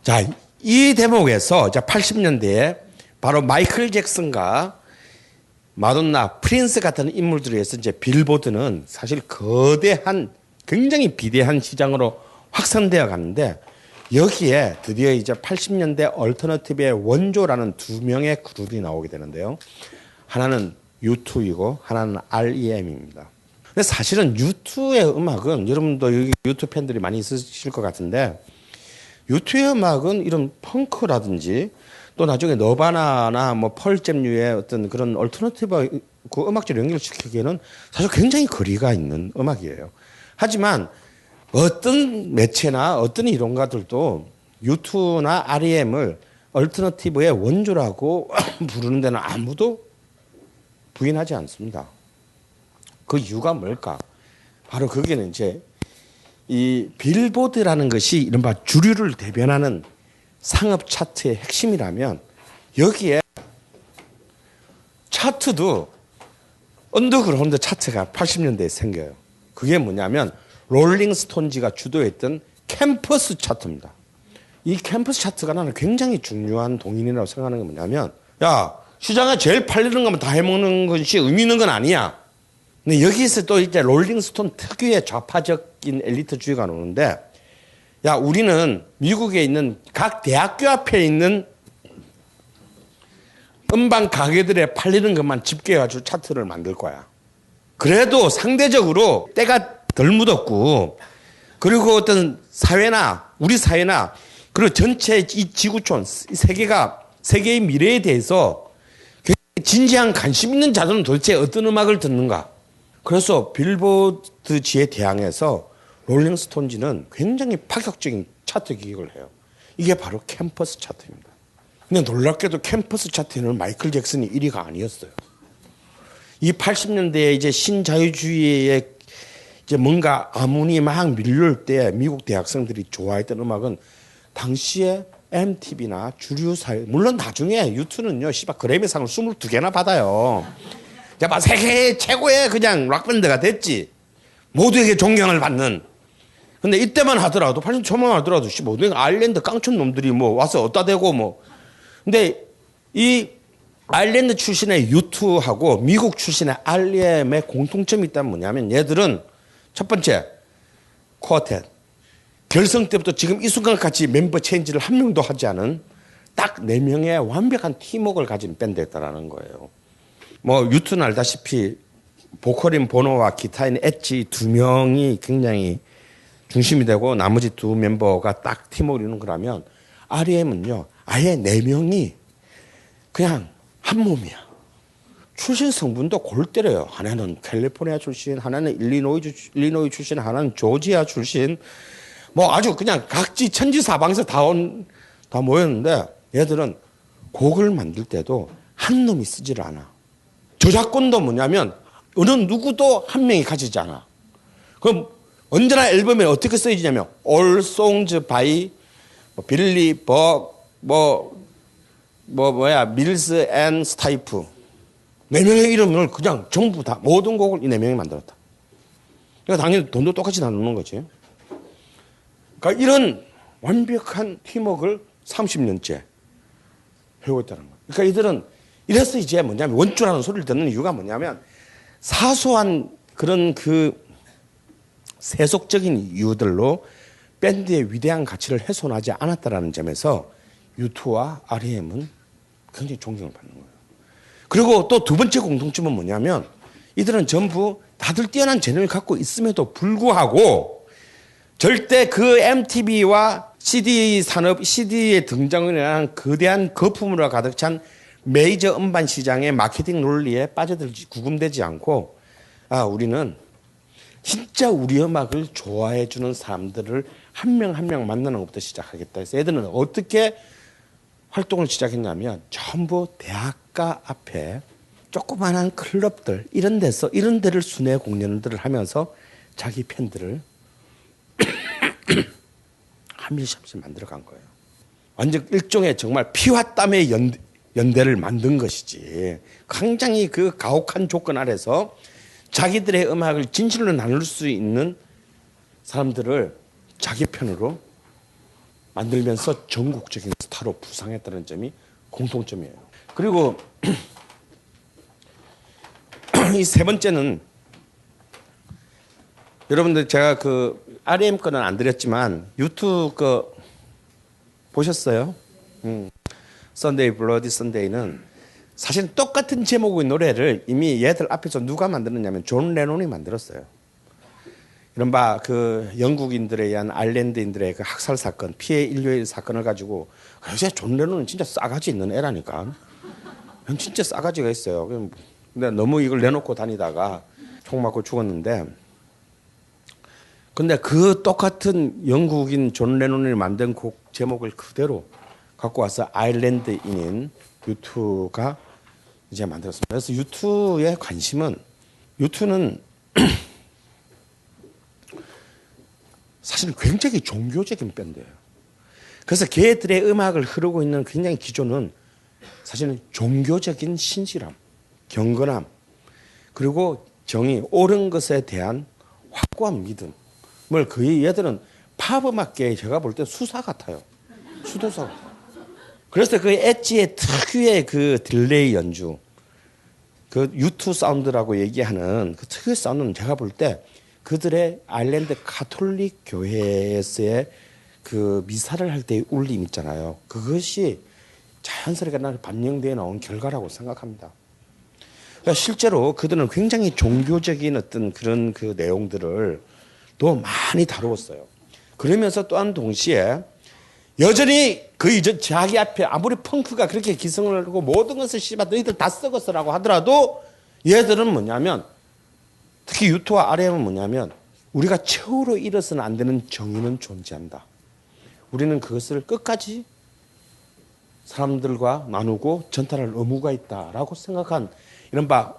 자, 이 대목에서 80년대에 바로 마이클 잭슨과 마돈나, 프린스 같은 인물들에 의해서 이제 빌보드는 사실 거대한 굉장히 비대한 시장으로 확산되어 가는데 여기에 드디어 이제 80년대 얼터너티브의 원조라는 두 명의 그룹이 나오게 되는데요. 하나는 U2이고 하나는 REM입니다. 근데 사실은 U2의 음악은 여러분도 여기 U2 팬들이 많이 있으실 것 같은데 U2의 음악은 이런 펑크라든지 또 나중에 너바나나 뭐 펄잼류의 어떤 그런 얼터너티브 그 음악적으로 연결시키기에는 사실 굉장히 거리가 있는 음악이에요. 하지만 어떤 매체나 어떤 이론가들도 U2나 REM을 얼터너티브의 원조라고 부르는 데는 아무도 부인하지 않습니다. 그 이유가 뭘까? 바로 거기는 이제 이 빌보드라는 것이 이른바 주류를 대변하는 상업 차트의 핵심이라면 여기에 차트도 언더그라운드 차트가 80년대에 생겨요. 그게 뭐냐면 롤링스톤즈가 주도했던 캠퍼스 차트입니다. 이 캠퍼스 차트가 나는 굉장히 중요한 동인이라고 생각하는 게 뭐냐면 야 시장에 제일 팔리는 것만 다 해먹는 것이 의미 있는 건 아니야. 근데 여기서 또 이제 롤링스톤 특유의 좌파적인 엘리트주의가 나오는데 야 우리는 미국에 있는 각 대학교 앞에 있는 음반 가게들에 팔리는 것만 집계해가지고 차트를 만들 거야. 그래도 상대적으로 때가 덜 묻었고 그리고 어떤 사회나 우리 사회나 그리고 전체 이 지구촌 세계의 미래에 대해서 진지한 관심 있는 자들은 도대체 어떤 음악을 듣는가. 그래서 빌보드지에 대항해서 롤링스톤즈는 굉장히 파격적인 차트 기획을 해요. 이게 바로 캠퍼스 차트입니다. 근데 놀랍게도 캠퍼스 차트는 마이클 잭슨이 1위가 아니었어요. 이 80년대에 이제 신자유주의의 이제 뭔가 아문이 막 밀려올 때 미국 대학생들이 좋아했던 음악은 당시에 MTV나 주류사회, 물론 나중에 U2는요, 그래미상을 22개나 받아요. 막 세계 최고의 그냥 락밴드가 됐지. 모두에게 존경을 받는. 근데 이때만 하더라도, 80 초만 하더라도, 모두에게 아일랜드 깡촌 놈들이 뭐 와서 어디다 대고 뭐. 근데 이 아일랜드 출신의 U2하고 미국 출신의 REM의 공통점이 있다면 뭐냐면 얘들은 첫 번째, 쿼텟. 결성 때부터 지금 이 순간까지 멤버 체인지를 한 명도 하지 않은 딱 4명의 완벽한 팀워크를 가진 밴드였다라는 거예요. 뭐 U2는 알다시피 보컬인 보노와 기타인 엣지 2명이 굉장히 중심이 되고 나머지 2 멤버가 딱 팀워크를 이루는 거라면 REM은요. 아예 4명이 그냥 한 몸이야. 출신 성분도 골 때려요. 하나는 캘리포니아 출신, 하나는 일리노이 출신, 하나는 조지아 출신. 뭐 아주 그냥 각지 천지사방에서 다 모였는데 얘들은 곡을 만들 때도 한 놈이 쓰질 않아. 저작권도 뭐냐면 어느 누구도 한 명이 가지지 않아. 그럼 언제나 앨범에 어떻게 쓰여지냐면 All Songs by 빌리 벅 밀스 앤 스타이프 4명의 이름을 그냥 전부 다 모든 곡을 이 4명이 만들었다. 그러니까 당연히 돈도 똑같이 나누는 거지. 그러니까 이런 완벽한 팀워크를 30년째 해오고 있다는 거예요. 그러니까 이들은 이래서 이제 뭐냐면 원주라는 소리를 듣는 이유가 뭐냐면 사소한 그런 그 세속적인 이유들로 밴드의 위대한 가치를 훼손하지 않았다라는 점에서 U2와 REM은 굉장히 존경을 받는 거예요. 그리고 또 두 번째 공통점은 뭐냐면 이들은 전부 다들 뛰어난 재능을 갖고 있음에도 불구하고 절대 그 MTV와 CD 산업, CD의 등장으로 인한 거대한 거품으로 가득 찬 메이저 음반 시장의 마케팅 논리에 빠져들지 구금되지 않고 우리는 진짜 우리 음악을 좋아해 주는 사람들을 한 명 한 명 만나는 것부터 시작하겠다 해서 애들은 어떻게 활동을 시작했냐면 전부 대학가 앞에 조그마한 클럽들 이런 데를 순회 공연들을 하면서 자기 팬들을 한 명씩 만들어간 거예요. 완전 일종의 정말 피와 땀의 연대를 만든 것이지. 굉장히 그 가혹한 조건 아래서 자기들의 음악을 진실로 나눌 수 있는 사람들을 자기 편으로 만들면서 전국적인 스타로 부상했다는 점이 공통점이에요. 그리고 이 세 번째는 여러분들 제가 그 R.E.M 거는 안 드렸지만 유튜브 거 보셨어요? Sunday Bloody Sunday는 사실 똑같은 제목의 노래를 이미 얘들 앞에서 누가 만들었냐면 존 레논이 만들었어요. 이른바 그 영국인들에 의한 아일랜드인들의 그 학살 사건, 피해 인류의 사건을 가지고 요새 존 레논은 진짜 싸가지 있는 애라니까. 진짜 싸가지가 있어요. 근데 너무 이걸 내놓고 다니다가 총 맞고 죽었는데, 근데 그 똑같은 영국인 존 레논이 만든 곡 제목을 그대로 갖고 와서 아일랜드인인 U2가 이제 만들었습니다. 그래서 U2의 관심은, U2는 사실 굉장히 종교적인 밴드예요. 그래서 걔들의 음악을 흐르고 있는 굉장히 기조는 사실은 종교적인 신실함, 경건함, 그리고 정의, 옳은 것에 대한 확고한 믿음을 거의 얘들은 팝 음악계에 제가 볼 때 수사 같아요. 수도사. 그래서 그 엣지의 특유의 그 딜레이 연주, 그 U2 사운드라고 얘기하는 그 특유의 사운드는 제가 볼 때 그들의 아일랜드 가톨릭 교회에서의 그 미사를 할 때의 울림 있잖아요. 그것이 자연스럽게 나를 반영되어 나온 결과라고 생각합니다. 그러니까 실제로 그들은 굉장히 종교적인 어떤 그런 그 내용들을 또 많이 다루었어요. 그러면서 또한 동시에 여전히 그 자기 앞에 아무리 펑크가 그렇게 기승을 하고 모든 것을 씨발 너희들 다 썩었어라고 하더라도 얘들은 뭐냐면, 특히 U2와 R.E.M은 뭐냐면 우리가 최후로 잃어서는 안 되는 정의는 존재한다. 우리는 그것을 끝까지 사람들과 나누고 전달할 의무가 있다라고 생각한 이른바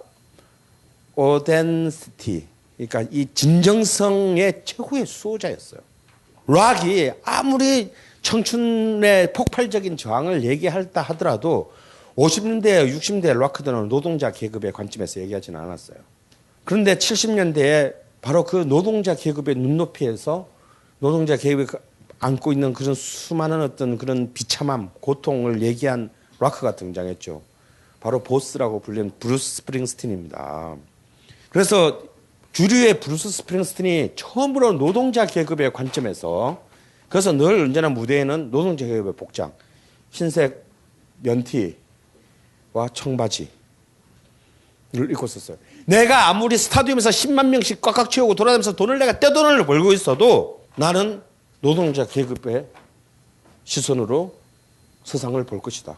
오덴시티, 그러니까 이 진정성의 최고의 수호자였어요. 락이 아무리 청춘의 폭발적인 저항을 얘기할다 하더라도 50년대, 60년대 락커들은 노동자 계급의 관점에서 얘기하지는 않았어요. 그런데 70년대에 바로 그 노동자 계급의 눈높이에서 노동자 계급이 안고 있는 그런 수많은 어떤 그런 비참함, 고통을 얘기한 락커가 등장했죠. 바로 보스라고 불리는 브루스 스프링스틴입니다. 그래서 주류의 브루스 스프링스틴이 처음으로 노동자 계급의 관점에서, 그래서 늘 언제나 무대에는 노동자 계급의 복장, 흰색 면티와 청바지를 입고 있었어요. 내가 아무리 스타디움에서 10만 명씩 꽉꽉 채우고 돌아다니면서 돈을 내가 떼돈을 벌고 있어도 나는 노동자 계급의 시선으로 세상을 볼 것이다.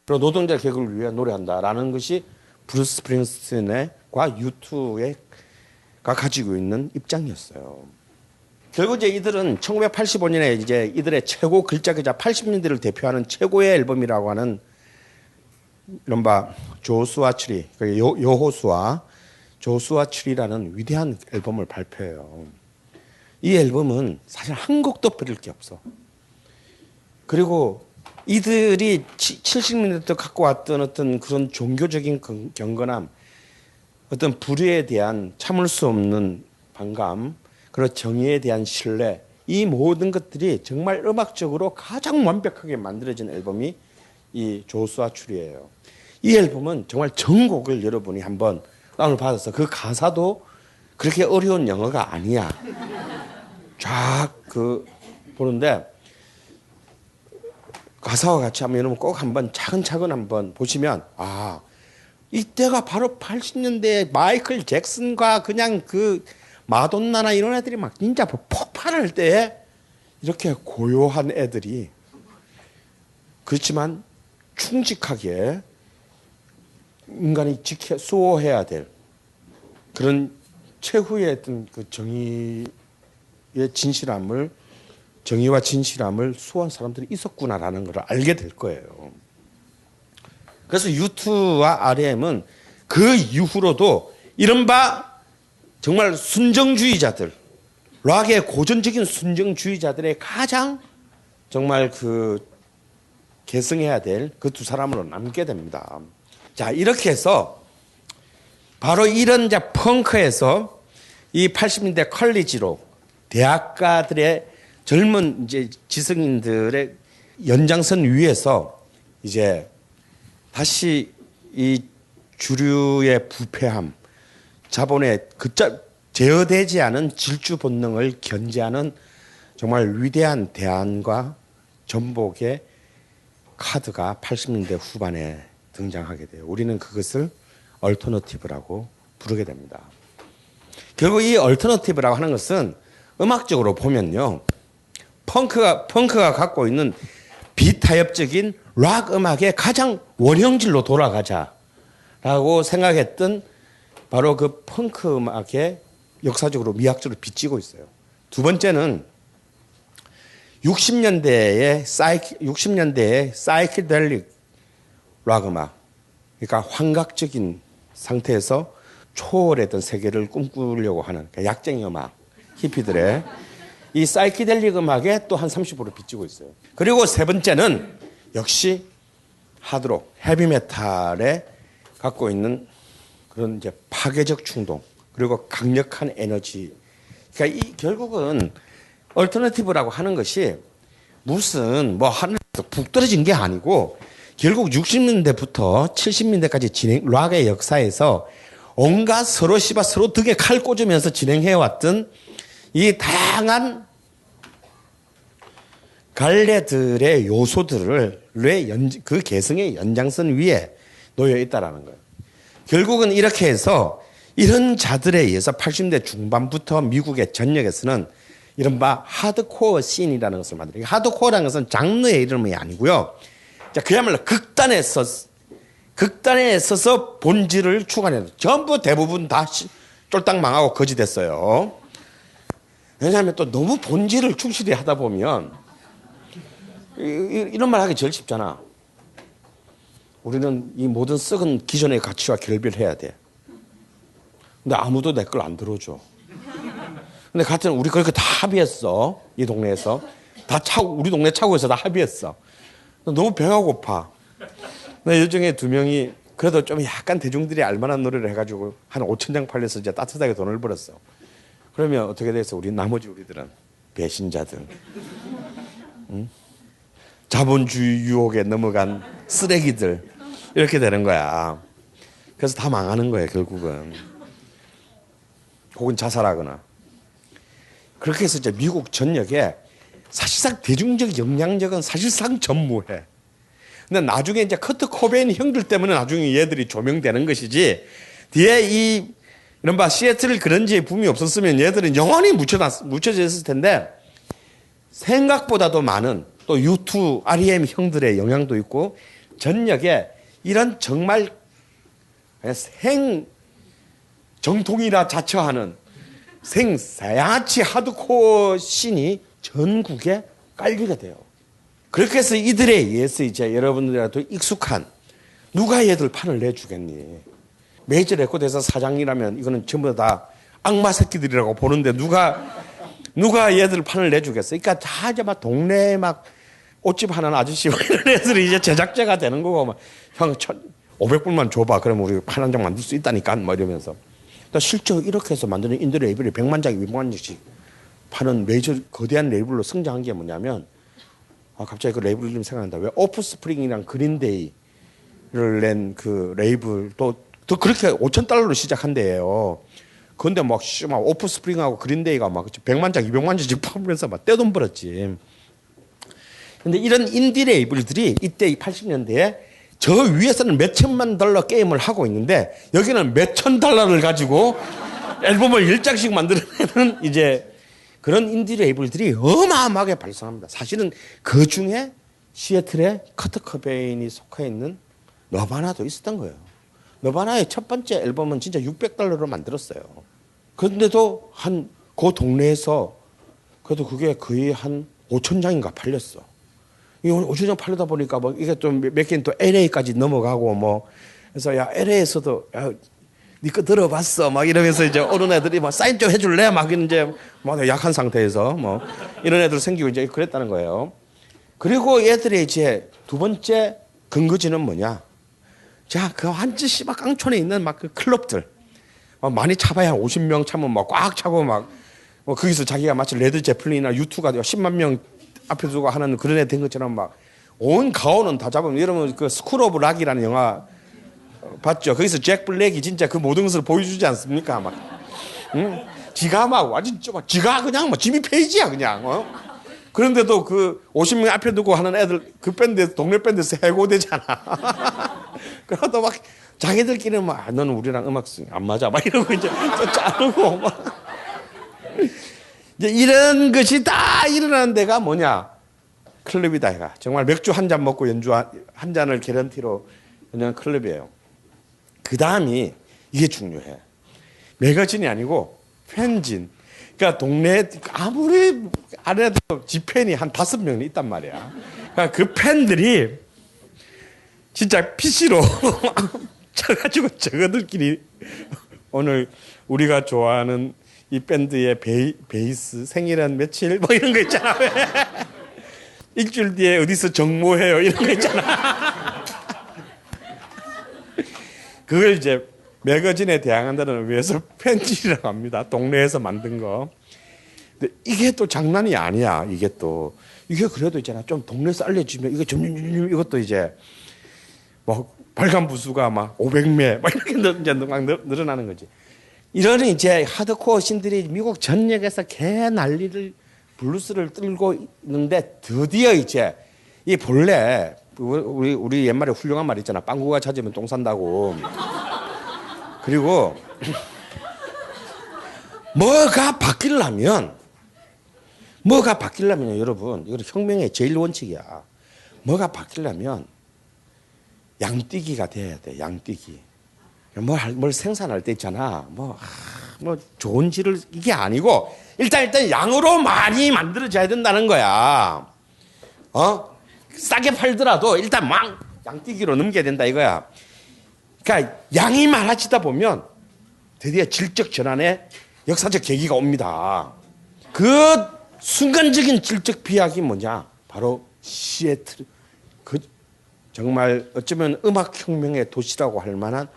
그리고 노동자 계급을 위해 노래한다라는 것이 브루스 스프링스틴과 U2가 가지고 있는 입장이었어요. 결국 이제 이들은 1985년에 이제 이들의 최고 글자기자 80년대를 대표하는 최고의 앨범이라고 하는 이른바 조수아 추리, 여호수아 조수아 추리라는 위대한 앨범을 발표해요. 이 앨범은 사실 한 곡도 버릴 게 없어. 그리고 이들이 70년대 갖고 왔던 어떤 그런 종교적인 경건함, 어떤 불의에 대한 참을 수 없는 반감, 그리고 정의에 대한 신뢰, 이 모든 것들이 정말 음악적으로 가장 완벽하게 만들어진 앨범이 이 조수아 추리예요. 이 앨범은 정말 전곡을 여러분이 한번 다운을 받아서, 그 가사도 그렇게 어려운 영어가 아니야. 쫙 보는데 가사와 같이 한번 여러분 꼭 한번 차근차근 한번 보시면, 아, 이때가 바로 80년대 마이클 잭슨과 그냥 그 마돈나나 이런 애들이 막 진짜 폭발할 때 이렇게 고요한 애들이, 그렇지만 충직하게 인간이 수호해야 될 그런 최후의 어떤 그 정의의 진실함을, 정의와 진실함을 수호한 사람들이 있었구나라는 걸 알게 될 거예요. 그래서 U2와 R.E.M은 그 이후로도 이른바 정말 순정주의자들, 락의 고전적인 순정주의자들의 가장 정말 그 계승해야 될 그 두 사람으로 남게 됩니다. 자, 이렇게 해서 바로 이런 펑크에서 이 80년대 컬리지로 대학가들의 젊은 이제 지성인들의 연장선 위에서 이제 다시 이 주류의 부패함, 자본의 제어되지 않은 질주 본능을 견제하는 정말 위대한 대안과 전복의 카드가 80년대 후반에 등장하게 돼요. 우리는 그것을 얼터너티브라고 부르게 됩니다. 결국 이 얼터너티브라고 하는 것은 음악적으로 보면요, 펑크가 갖고 있는 비타협적인 락 음악의 가장 원형질로 돌아가자라고 생각했던 바로 그 펑크 음악의 역사적으로 미학적으로 빚지고 있어요. 두 번째는 60년대의 사이키델릭 락 음악, 그러니까 환각적인 상태에서 초월했던 세계를 꿈꾸려고 하는 그러니까 약쟁이 음악, 히피들의 이 사이키델릭 음악에 또 한 30% 빚지고 있어요. 그리고 세 번째는 역시 하드록, 헤비메탈에 갖고 있는 그런 이제 파괴적 충동, 그리고 강력한 에너지. 그러니까 이 결국은 얼터너티브라고 하는 것이 무슨 뭐 하늘에서 푹 떨어진 게 아니고 결국 60년대부터 70년대까지 락의 역사에서 온갖 서로 등에 칼 꽂으면서 진행해왔던 이 다양한 갈래들의 요소들을 그 개성의 연장선 위에 놓여 있다라는 거예요. 결국은 이렇게 해서 이런 자들에 의해서 80년대 중반부터 미국의 전역에서는 이른바 하드코어 씬이라는 것을 만들어요. 하드코어라는 것은 장르의 이름이 아니고요. 자, 그야말로 극단에 있어서 본질을 추구하는 전부 대부분 다 쫄딱 망하고 거지 됐어요. 왜냐하면 또 너무 본질을 충실히 하다 보면 이런 말 하기 제일 쉽잖아. 우리는 이 모든 썩은 기존의 가치와 결별해야 돼. 근데 아무도 내 걸 안 들어줘. 근데 같은 우리 그렇게 다 합의했어. 이 동네에서 우리 동네 차고에서 다 합의했어. 너무 배가 고파. 근데 요즘에 두 명이 그래도 좀 약간 대중들이 알만한 노래를 해가지고 한 5,000장 팔려서 이제 따뜻하게 돈을 벌었어. 그러면 어떻게 돼서 나머지 우리들은 배신자들, 응? 자본주의 유혹에 넘어간 쓰레기들 이렇게 되는 거야. 그래서 다 망하는 거예요, 결국은. 혹은 자살하거나. 그렇게 해서 이제 미국 전역에 사실상 대중적 영향력은 사실상 전무해. 근데 나중에 이제 커트 코베인 형들 때문에 나중에 얘들이 조명되는 것이지, 뒤에 이른바 시애틀 그런지의 붐이 없었으면 얘들은 영원히 묻혀져 있을 텐데, 생각보다도 많은 또 U2, R.E.M 형들의 영향도 있고, 전역에 이런 정말 정통이라 자처하는 양아치 하드코어 씬이 전국에 깔리게 돼요. 그렇게 해서 이들에 의해서 이제 여러분들한테 익숙한 누가 얘들 판을 내주겠니? 메이저 레코드 회사 사장이라면 이거는 전부 다 악마 새끼들이라고 보는데 누가 얘들 판을 내주겠어? 그러니까 다 이제 막 동네에 막 옷집 하나는 아저씨 이런 애들이 이제 제작자가 되는 거고 막 형 500불만 줘봐. 그러면 우리 판 한 장 만들 수 있다니까 뭐 이러면서. 실제로 이렇게 해서 만드는 인디 레이블이 100만 장, 200만 장씩 파는 메이저 거대한 레이블로 성장한 게 뭐냐면, 갑자기 그 레이블 이름 생각난다. 왜 오프스프링이랑 그린데이를 낸 그 레이블 또 그렇게 $5,000로 시작한대요. 그런데 막 오프스프링하고 그린데이가 막 100만 장, 200만 장씩 팔면서 막 떼돈 벌었지. 근데 이런 인디 레이블들이 이때 80년대에 저 위에서는 몇 천만 달러 게임을 하고 있는데 여기는 몇 천 달러를 가지고 앨범을 10장씩 만들어내는 이제 그런 인디 레이블들이 어마어마하게 발생합니다. 사실은 그 중에 시애틀에 커트 커베인이 속해 있는 너바나도 있었던 거예요. 너바나의 첫 번째 앨범은 진짜 $600로 만들었어요. 그런데도 그 동네에서 그래도 그게 거의 한 5,000장인가 팔렸어. 이 5,000장 팔리다 보니까 뭐 이게 또 몇 개는 또 LA까지 넘어가고 뭐 그래서 야 LA에서도 야 니 거 들어봤어 막 이러면서 이제 어른 애들이 막 사인 좀 해줄래 막 이제 막 약한 상태에서 뭐 이런 애들 생기고 이제 그랬다는 거예요. 그리고 얘들의 이제 두 번째 근거지는 뭐냐? 자, 그 완전 씨발 깡촌에 있는 막 그 클럽들 막 많이 차봐야 50명 차면 막 꽉 차고 막 뭐 거기서 자기가 마치 레드 제플린이나 유투가 10만 명 앞에 두고 하는 그런 애 된 것처럼 막 온 가오는 다 잡으면 여러분 그 스쿨 오브 락이라는 영화 봤죠? 거기서 잭 블랙이 진짜 그 모든 것을 보여주지 않습니까? 막 응? 지가 막 완전 지가 그냥 뭐 지미 페이지야 그냥 그런데도 그 50명 앞에 두고 하는 애들 그 밴드 동네 밴드에서 해고되잖아. 그러다 막 자기들끼리는 막 너는 우리랑 음악 안 맞아 막 이러고 이제 또 자르고 막 이제 이런 것이 다 일어나는 데가 뭐냐? 클럽이다 이가. 정말 맥주 한 잔 먹고 연주 한 잔을 개런티로 그냥 클럽이에요. 그 다음이 이게 중요해. 매거진이 아니고 팬진. 그러니까 동네에 아무리 안에도 지팬이 한 5명이 있단 말이야. 그러니까 그 팬들이 진짜 PC로 쳐가지고 저거들끼리 오늘 우리가 좋아하는 이 밴드의 베이스 생일은 며칠 뭐 이런 거 있잖아. 일주일 뒤에 어디서 정모해요 이런 거 있잖아. 그걸 이제 매거진에 대항한다는 의미에서 팬진이라고 합니다. 동네에서 만든 거. 근데 이게 또 장난이 아니야. 이게 그래도 있잖아. 좀 동네에서 알려주면 이거 점점 이것도 이제 뭐 발간 부수가 막 500매 막 이렇게 이제 막 늘어나는 거지. 이런 이제 하드코어 신들이 미국 전역에서 개 난리를 블루스를 떨고 있는데 드디어 이제 이 본래 우리 옛말에 훌륭한 말 있잖아. 빵구가 찾으면 똥 산다고. 그리고 뭐가 바뀌려면 여러분 이거 혁명의 제일 원칙이야. 뭐가 바뀌려면 양뛰기가 돼야 돼. 양뛰기. 뭘 생산할 때 있잖아. 뭐 좋은 질을 이게 아니고 일단 양으로 많이 만들어져야 된다는 거야. 싸게 팔더라도 일단 막 양뛰기로 넘겨야 된다 이거야. 그러니까 양이 많아지다 보면 드디어 질적 전환의 역사적 계기가 옵니다. 그 순간적인 질적 비약이 뭐냐? 바로 시애틀. 그 정말 어쩌면 음악혁명의 도시라고 할 만한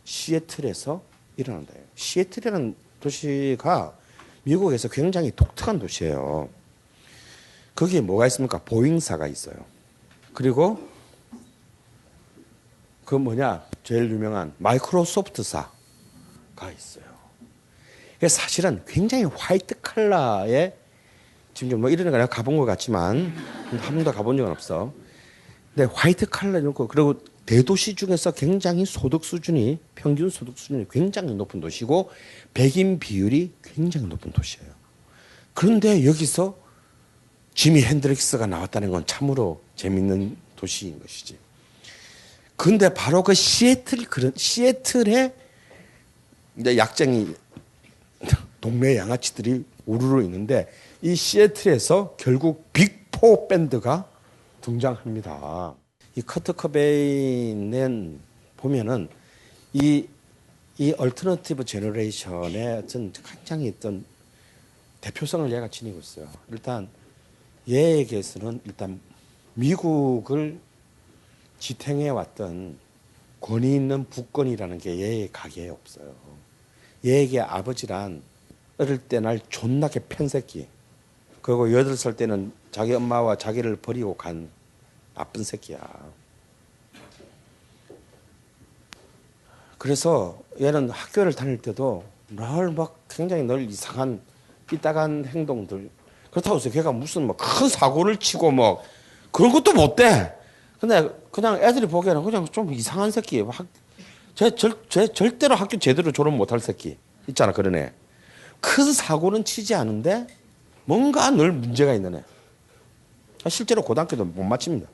시애틀에서 일어난다. 시애틀이라는 도시가 미국에서 굉장히 독특한 도시예요. 거기에 뭐가 있습니까? 보잉사가 있어요. 그리고 그 제일 유명한 마이크로소프트사가 있어요. 사실은 굉장히 화이트 컬러의 지금 뭐 이런 거 내가 가본 것 같지만 한 번도 가본 적은 없어. 근데 화이트 컬러 그리고 대도시 중에서 굉장히 평균 소득 수준이 굉장히 높은 도시고 백인 비율이 굉장히 높은 도시예요. 그런데 여기서 지미 핸드릭스가 나왔다는 건 참으로 재밌는 도시인 것이지. 그런데 바로 그 시애틀에 이제 약쟁이 동네 양아치들이 우르르 있는데 이 시애틀에서 결국 빅4 밴드가 등장합니다. 이 커트 커베인은 보면은 이 얼터너티브 제너레이션의 어떤 굉장히 어떤 대표성을 얘가 지니고 있어요. 일단 얘에게서는 일단 미국을 지탱해 왔던 권위 있는 부권이라는 게 얘의 가게에 없어요. 얘에게 아버지란 어릴 때 날 존나게 팬 새끼. 그리고 8살 때는 자기 엄마와 자기를 버리고 간 나쁜 새끼야. 그래서 얘는 학교를 다닐 때도 늘 굉장히 이상한 삐딱한 행동들. 그렇다고 해서 걔가 무슨 큰 사고를 치고 그런 것도 못 돼. 근데 그냥 애들이 보기에는 그냥 좀 이상한 새끼. 절대로 학교 제대로 졸업 못할 새끼. 있잖아, 그런 애. 큰 사고는 치지 않은데 뭔가 늘 문제가 있는 애. 실제로 고등학교도 못 마칩니다.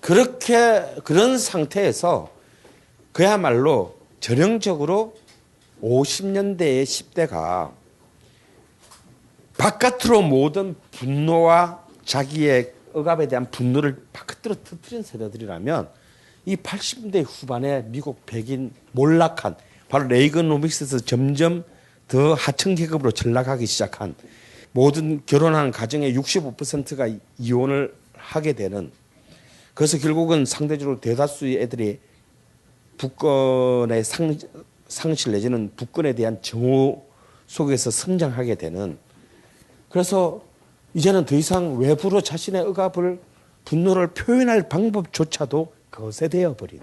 그런 상태에서 그야말로 전형적으로 50년대의 10대가 바깥으로 모든 분노와 자기의 억압에 대한 분노를 바깥으로 터뜨린 세대들이라면 이 80년대 후반에 미국 백인 몰락한 바로 레이건노믹스에서 점점 더 하층 계급으로 전락하기 시작한 모든 결혼한 가정의 65%가 이혼을 하게 되는 그래서 결국은 상대적으로 대다수의 애들이 부권의 상실 내지는 부권에 대한 정오 속에서 성장하게 되는, 그래서 이제는 더 이상 외부로 자신의 억압을, 분노를 표현할 방법조차도 거세되어 버린,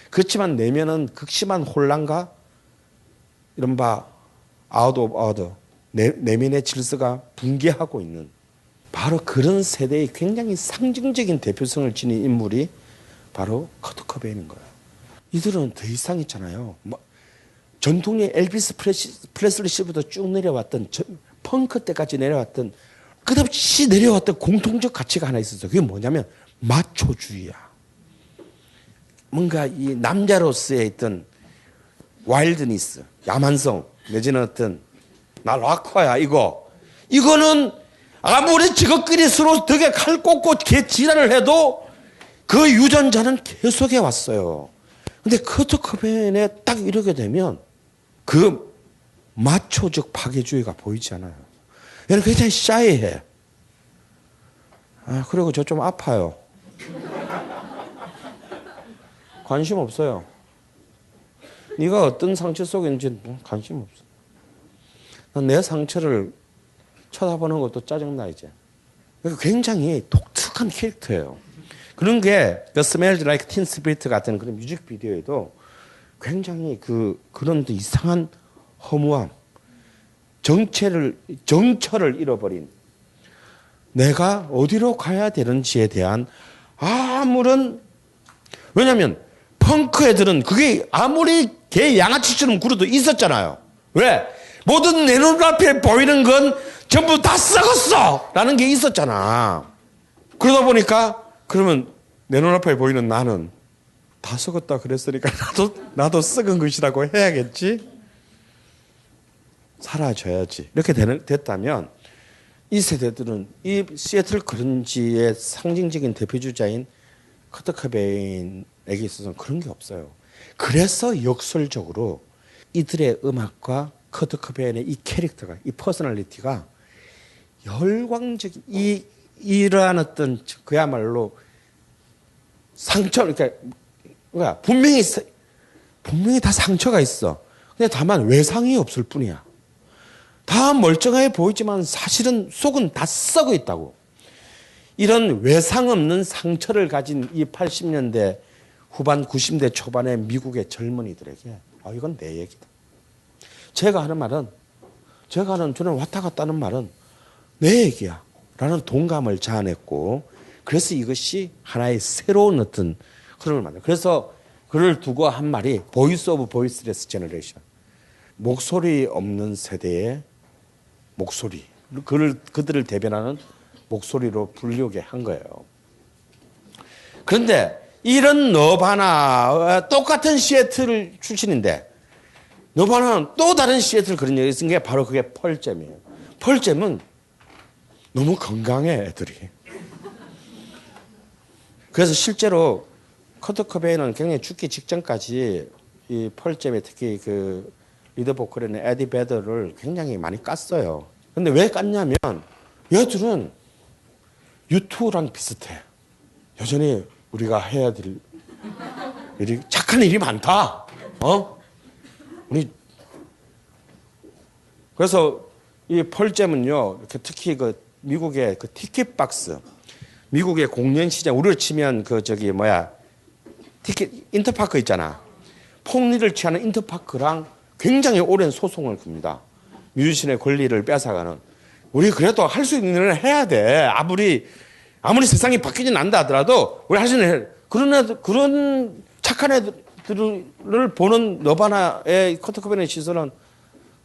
그렇지만 내면은 극심한 혼란과 이른바 아웃 오브 오더, 내면의 질서가 붕괴하고 있는 바로 그런 세대의 굉장히 상징적인 대표성을 지닌 인물이 바로 커트 코베인인 거예요. 이들은 더 이상 있잖아요. 전통의 엘비스 프레슬리 씨부터 쭉 내려왔던 펑크 때까지 내려왔던 끝없이 내려왔던 공통적 가치가 하나 있었어요. 그게 뭐냐면 마초주의야. 뭔가 이 남자로서의 있던 와일드니스, 야만성, 내지는 어떤 나 락커야 이거는 아무리 직업끼리 서로 덕에 칼 꽂고 개 지랄을 해도 그 유전자는 계속해 왔어요. 근데 커트 코베인에 딱 이러게 되면 그 마초적 파괴주의가 보이지 않아요. 얘는 굉장히 샤이해. 그리고 저 좀 아파요. 관심 없어요. 네가 어떤 상처 속에 있는지 관심 없어. 내 상처를 쳐다보는 것도 짜증나 이제. 굉장히 독특한 캐릭터예요. 그런 게 The Smells Like Teen Spirit 같은 그런 뮤직비디오에도 굉장히 그런 이상한 허무함, 정철을 잃어버린, 내가 어디로 가야 되는지에 대한 아무런, 왜냐하면 펑크 애들은 그게 아무리 개 양아치처럼 굴어도 있었잖아요. 왜? 모든 내 눈앞에 보이는 건 전부 다 썩었어! 라는 게 있었잖아. 그러다 보니까 그러면 내 눈앞에 보이는 나는 다 썩었다 그랬으니까 나도 썩은 것이라고 해야겠지? 사라져야지. 이렇게 됐다면 이 세대들은 이 시애틀 그런지의 상징적인 대표주자인 커트 코베인에게 있어서는 그런 게 없어요. 그래서 역설적으로 이들의 음악과 커트 코베인의 이 캐릭터가, 이 퍼스널리티가 열광적인 이러한 어떤 그야말로 상처, 그러니까 분명히 다 상처가 있어. 근데 다만 외상이 없을 뿐이야. 다 멀쩡해 보이지만 사실은 속은 다 썩어 있다고. 이런 외상 없는 상처를 가진 이 80년대 후반 90대 초반의 미국의 젊은이들에게 이건 내 얘기다. 제가 하는 저는 왔다 갔다 하는 말은 내 얘기야 라는 동감을 자아냈고, 그래서 이것이 하나의 새로운 어떤 흐름을 만들어요. 그래서 그를 두고 한 말이 보이스 오브 보이스레스 제너레이션, 목소리 없는 세대의 목소리, 그들을 대변하는 목소리로 불리우게 한 거예요. 그런데 이런 너바나, 똑같은 시애틀 출신인데 너바나는 또 다른 시애틀 그런 얘기 쓴 게 바로 그게 펄잼이에요. 펄잼은 너무 건강해 애들이. 그래서 실제로 커트 코베인은 굉장히 죽기 직전까지 이 펄잼에 특히 그 리더 보컬인 에디 베더를 굉장히 많이 깠어요. 근데 왜 깠냐면 얘들은 U2랑 비슷해. 여전히 우리가 해야 될 일이, 착한 일이 많다. 우리 그래서 이 펄잼은요, 이렇게 특히 그 미국의 그 티켓 박스, 미국의 공연 시장, 우리로 치면 티켓 인터파크 있잖아. 폭리를 취하는 인터파크랑 굉장히 오랜 소송을 겁니다. 뮤지션의 권리를 뺏어가는. 우리 그래도 할 수 있는 일을 해야 돼. 아무리 세상이 바뀌진 않다 하더라도 우리 할 수 있는 일. 그런 착한 애들을 보는 너바나의 커트 코베인의 시선은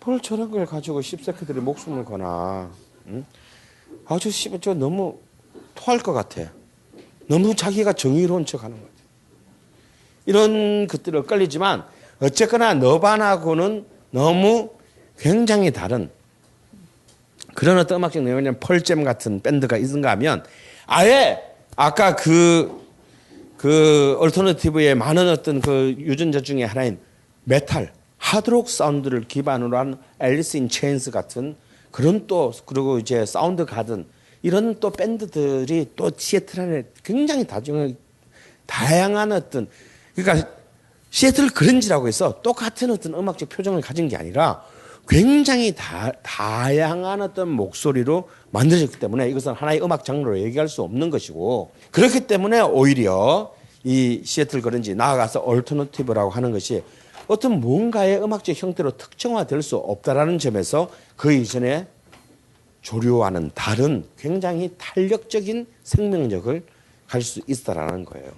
뭘 저런 걸 가지고 씹새끼들이 목숨을 거나. 응? 저 너무 토할 것 같아. 너무 자기가 정의로운 척하는 것 같아. 이런 것들을 끌리지만 어쨌거나 너바나하고는 너무 굉장히 다른 그런 어떤 음악적 내용이 펄잼 같은 밴드가 있는가 하면 아예 아까 그 얼터너티브의 많은 어떤 그 유전자 중에 하나인 메탈, 하드록 사운드를 기반으로 한 앨리스 인 체인스 같은 그런 또 그리고 이제 사운드 가든 이런 또 밴드들이 또 시애틀 안에 굉장히 다양한 어떤 그러니까 시애틀 그런지라고 해서 똑같은 어떤 음악적 표정을 가진 게 아니라 굉장히 다양한 어떤 목소리로 만들어졌기 때문에 이것은 하나의 음악 장르로 얘기할 수 없는 것이고, 그렇기 때문에 오히려 이 시애틀 그런지 나아가서 얼터너티브라고 하는 것이 어떤 뭔가의 음악적 형태로 특정화될 수 없다라는 점에서 그 이전에 조류와는 다른 굉장히 탄력적인 생명력을 가질 수 있다라는 거예요.